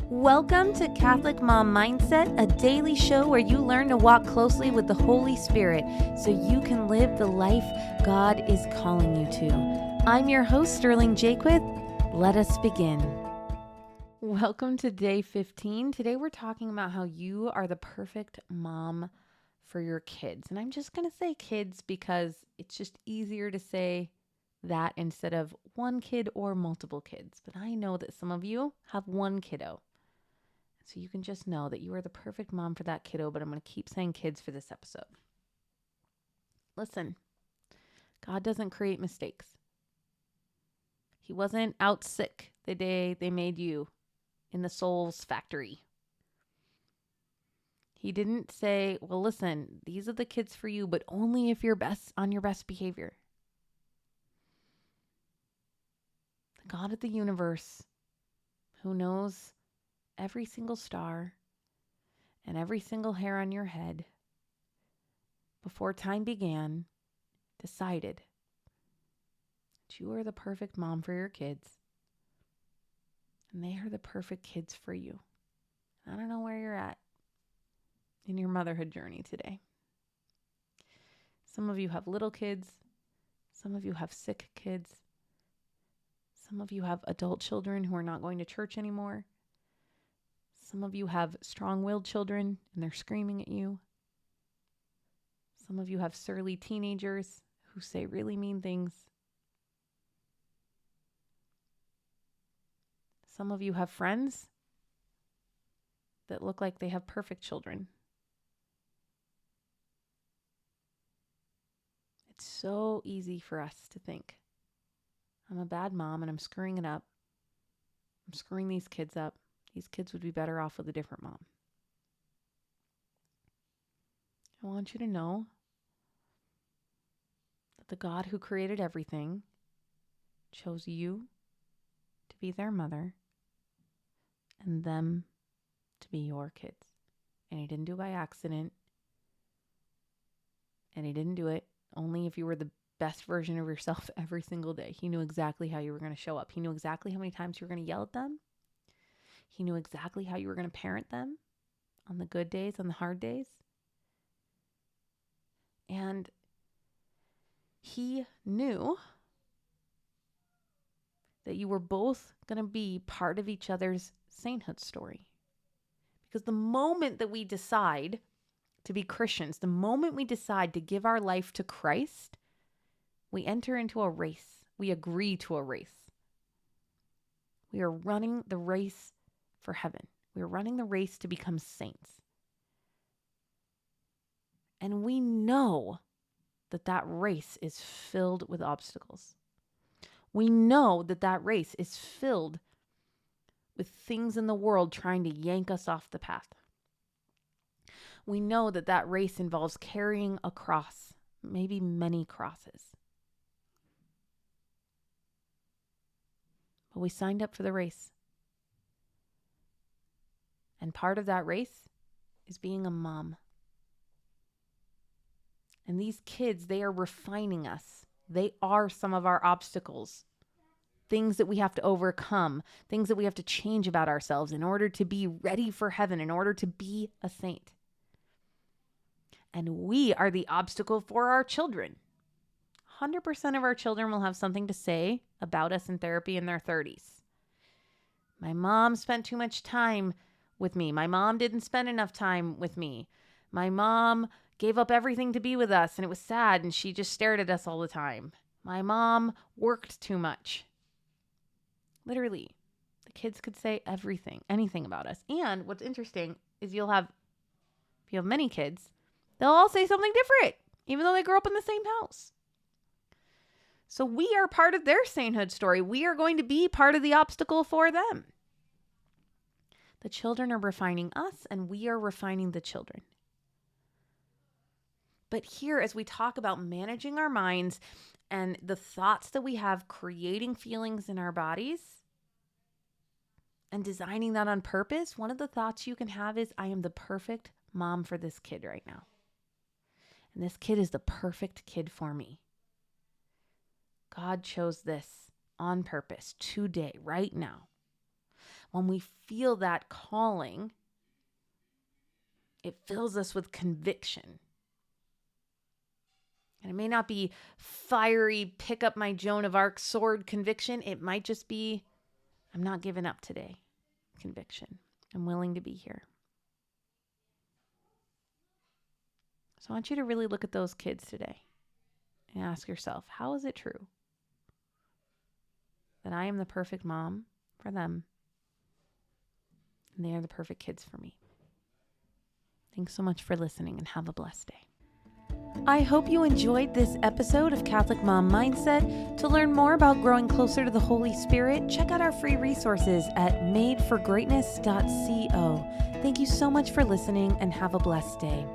Welcome to Catholic Mom Mindset, a daily show where you learn to walk closely with the Holy Spirit so you can live the life God is calling you to. I'm your host, Sterling Jaquith. Let us begin. Welcome to day 15. Today we're talking about how you are the perfect mom for your kids. And I'm just going to say kids because it's just easier to say that instead of one kid or multiple kids. But I know that some of you have one kiddo. So you can just know that you are the perfect mom for that kiddo, but I'm going to keep saying kids for this episode. Listen, God doesn't create mistakes. He wasn't out sick the day they made you in the soul's factory. He didn't say, well, listen, these are the kids for you, but only if you're on your best behavior. The God of the universe, who knows every single star and every single hair on your head, before time began, decided that you are the perfect mom for your kids, and they are the perfect kids for you. I don't know where you're at in your motherhood journey today. Some of you have little kids. Some of you have sick kids. Some of you have adult children who are not going to church anymore. Some of you have strong-willed children and they're screaming at you. Some of you have surly teenagers who say really mean things. Some of you have friends that look like they have perfect children. It's so easy for us to think, I'm a bad mom and I'm screwing it up. I'm screwing these kids up. These kids would be better off with a different mom. I want you to know that the God who created everything chose you to be their mother and them to be your kids. And he didn't do it by accident. And he didn't do it only if you were the best version of yourself every single day. He knew exactly how you were going to show up. He knew exactly how many times you were going to yell at them. He knew exactly how you were going to parent them on the good days, on the hard days. And he knew that you were both going to be part of each other's sainthood story. Because the moment that we decide to be Christians, the moment we decide to give our life to Christ, we enter into a race. We agree to a race. We are running the race for heaven. We are running the race to become saints. And we know that that race is filled with obstacles. We know that that race is filled with things in the world trying to yank us off the path. We know that that race involves carrying a cross, maybe many crosses. But we signed up for the race. And part of that race is being a mom. And these kids, they are refining us. They are some of our obstacles. Things that we have to overcome. Things that we have to change about ourselves in order to be ready for heaven, in order to be a saint. And we are the obstacle for our children. 100% of our children will have something to say about us in therapy in their 30s. My mom spent too much time with me. My mom didn't spend enough time with me. My mom gave up everything to be with us and it was sad and she just stared at us all the time. My mom worked too much. Literally, the kids could say everything, anything about us. And what's interesting is if you have many kids, they'll all say something different, even though they grew up in the same house. So we are part of their sainthood story. We are going to be part of the obstacle for them. The children are refining us, and we are refining the children. But here, as we talk about managing our minds and the thoughts that we have creating feelings in our bodies and designing that on purpose, one of the thoughts you can have is, I am the perfect mom for this kid right now. And this kid is the perfect kid for me. God chose this on purpose today, right now. when we feel that calling, it fills us with conviction. And it may not be fiery, pick up my Joan of Arc sword conviction. It might just be, I'm not giving up today conviction. I'm willing to be here. So I want you to really look at those kids today and ask yourself, how is it true that I am the perfect mom for them and they are the perfect kids for me? Thanks so much for listening and have a blessed day. I hope you enjoyed this episode of Catholic Mom Mindset. To learn more about growing closer to the Holy Spirit, check out our free resources at madeforgreatness.co. Thank you so much for listening and have a blessed day.